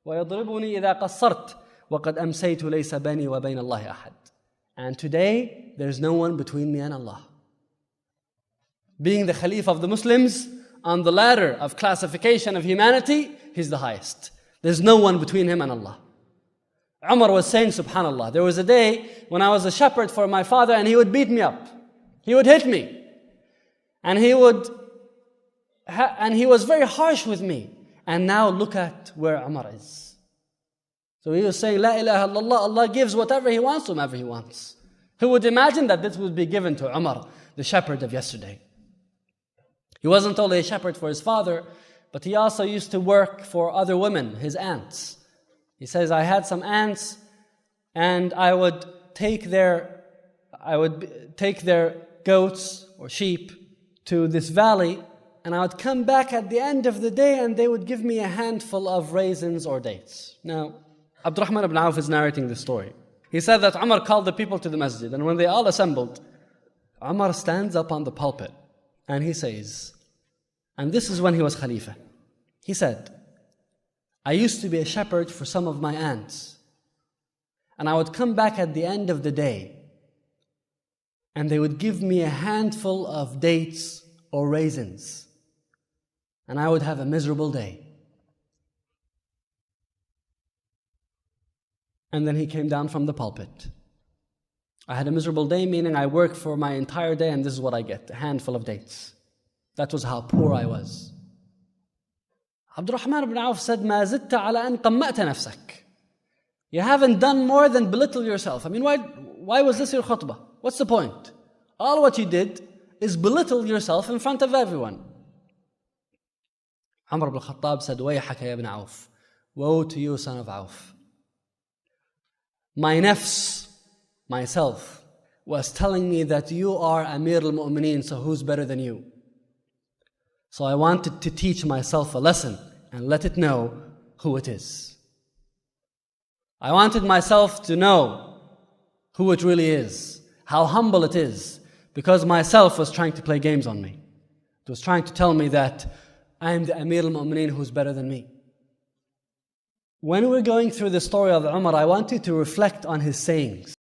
ويضربني إذا قصرت وقد أمسيت ليس بيني وبين الله أحد. And today, there's no one between me and Allah. Being the Khalifa of the Muslims, on the ladder of classification of humanity, he's the highest. There's no one between him and Allah. Umar was saying, subhanallah, there was a day when I was a shepherd for my father and he would beat me up. He would hit me. And he was very harsh with me. And now look at where Umar is. So he was saying, La ilaha illallah, Allah gives whatever He wants to whomever He wants. Who would imagine that this would be given to Umar, the shepherd of yesterday? He wasn't only a shepherd for his father, but he also used to work for other women, his aunts. He says, I had some aunts, and I would take their goats or sheep to this valley, and I would come back at the end of the day, and they would give me a handful of raisins or dates. Now, Abdurrahman ibn Auf is narrating this story. He said that Umar called the people to the masjid, and when they all assembled, Umar stands up on the pulpit, and he says, and this is when he was Khalifa, he said, I used to be a shepherd for some of my aunts, and I would come back at the end of the day, and they would give me a handful of dates or raisins, and I would have a miserable day. And then he came down from the pulpit. I had a miserable day, meaning I worked for my entire day and this is what I get, a handful of dates. That was how poor I was. Abdurrahman ibn Auf said, مَا زِدْتَ عَلَى أَن قَمَّأْتَ نَفْسَكَ. You haven't done more than belittle yourself. I mean, why was this your khutbah? What's the point? All what you did is belittle yourself in front of everyone. Umar ibn Khattab said, وَيْحَكَ يَا ibn Auf. Woe to you, son of Auf. My nafs, myself, was telling me that you are Amir al-Mu'mineen, so who's better than you? So I wanted to teach myself a lesson and let it know who it is. I wanted myself to know who it really is, how humble it is, because myself was trying to play games on me. It was trying to tell me that I am the Amir al-Mu'mineen who's better than me. When we're going through the story of Umar, I want you to reflect on his sayings.